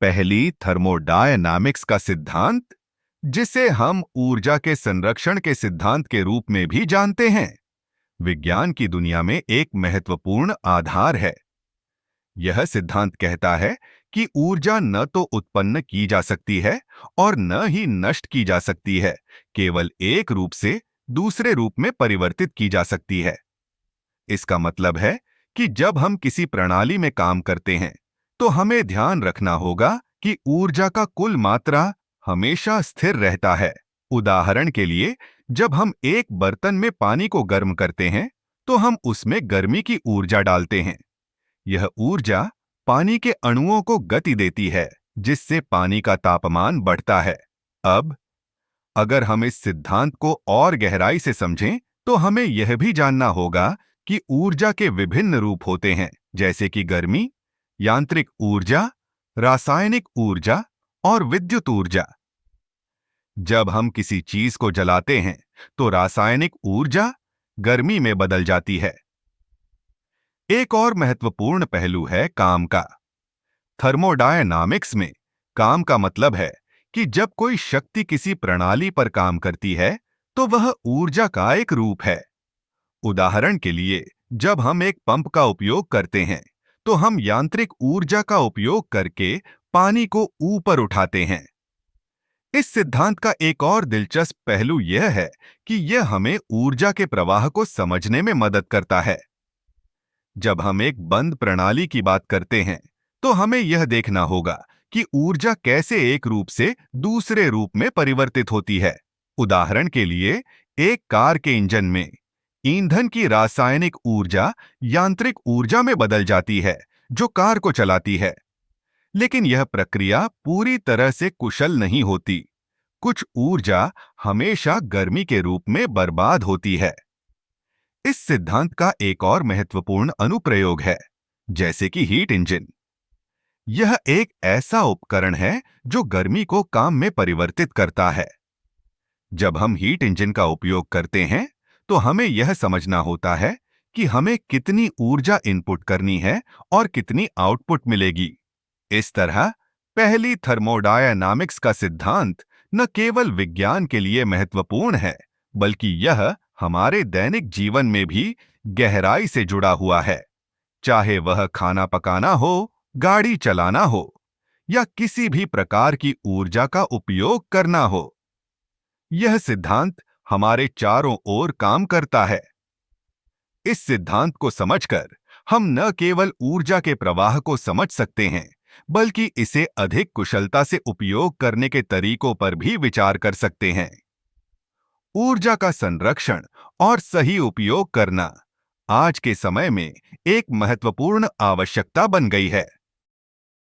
पहली थर्मोडायनामिक्स का सिद्धांत, जिसे हम ऊर्जा के संरक्षण के सिद्धांत के रूप में भी जानते हैं, विज्ञान की दुनिया में एक महत्वपूर्ण आधार है। यह सिद्धांत कहता है कि ऊर्जा न तो उत्पन्न की जा सकती है और न ही नष्ट की जा सकती है, केवल एक रूप से दूसरे रूप में परिवर्तित की जा सकती है। इसका मतलब है कि जब हम किसी प्रणाली में काम करते हैं, तो हमें ध्यान रखना होगा कि ऊर्जा का कुल मात्रा हमेशा स्थिर रहता है। उदाहरण के लिए, जब हम एक बर्तन में पानी को गर्म करते हैं, तो हम उसमें गर्मी की ऊर्जा डालते हैं। यह ऊर्जा पानी के अणुओं को गति देती है, जिससे पानी का तापमान बढ़ता है। अब अगर हम इस सिद्धांत को और गहराई से समझें, तो हमें यह भी जानना होगा कि ऊर्जा के विभिन्न रूप होते हैं, जैसे कि गर्मी, यांत्रिक ऊर्जा, रासायनिक ऊर्जा और विद्युत ऊर्जा। जब हम किसी चीज को जलाते हैं, तो रासायनिक ऊर्जा गर्मी में बदल जाती है। एक और महत्वपूर्ण पहलू है काम का। थर्मोडायनामिक्स में काम का मतलब है कि जब कोई शक्ति किसी प्रणाली पर काम करती है, तो वह ऊर्जा का एक रूप है। उदाहरण के लिए, जब हम एक पंप का उपयोग करते हैं, तो हम यांत्रिक ऊर्जा का उपयोग करके पानी को ऊपर उठाते हैं। इस सिद्धांत का एक और दिलचस्प पहलू यह है कि यह हमें ऊर्जा के प्रवाह को समझने में मदद करता है। जब हम एक बंद प्रणाली की बात करते हैं, तो हमें यह देखना होगा कि ऊर्जा कैसे एक रूप से दूसरे रूप में परिवर्तित होती है। उदाहरण के लिए, एक कार के इंजन में ईंधन की रासायनिक ऊर्जा यांत्रिक ऊर्जा में बदल जाती है, जो कार को चलाती है। लेकिन यह प्रक्रिया पूरी तरह से कुशल नहीं होती। कुछ ऊर्जा हमेशा गर्मी के रूप में बर्बाद होती है। इस सिद्धांत का एक और महत्वपूर्ण अनुप्रयोग है, जैसे कि हीट इंजन। यह एक ऐसा उपकरण है जो गर्मी को काम में परिवर्तित करता है। जब हम हीट इंजन का उपयोग करते हैं, तो हमें यह समझना होता है कि हमें कितनी ऊर्जा इनपुट करनी है और कितनी आउटपुट मिलेगी। इस तरह, पहली थर्मोडायनामिक्स का सिद्धांत न केवल विज्ञान के लिए महत्वपूर्ण है, बल्कि यह हमारे दैनिक जीवन में भी गहराई से जुड़ा हुआ है। चाहे वह खाना पकाना हो, गाड़ी चलाना हो, या किसी भी प्रकार की ऊर्जा का उपयोग करना हो, यह सिद्धांत हमारे चारों ओर काम करता है। इस सिद्धांत को समझकर हम न केवल ऊर्जा के प्रवाह को समझ सकते हैं, बल्कि इसे अधिक कुशलता से उपयोग करने के तरीकों पर भी विचार कर सकते हैं। ऊर्जा का संरक्षण और सही उपयोग करना आज के समय में एक महत्वपूर्ण आवश्यकता बन गई है।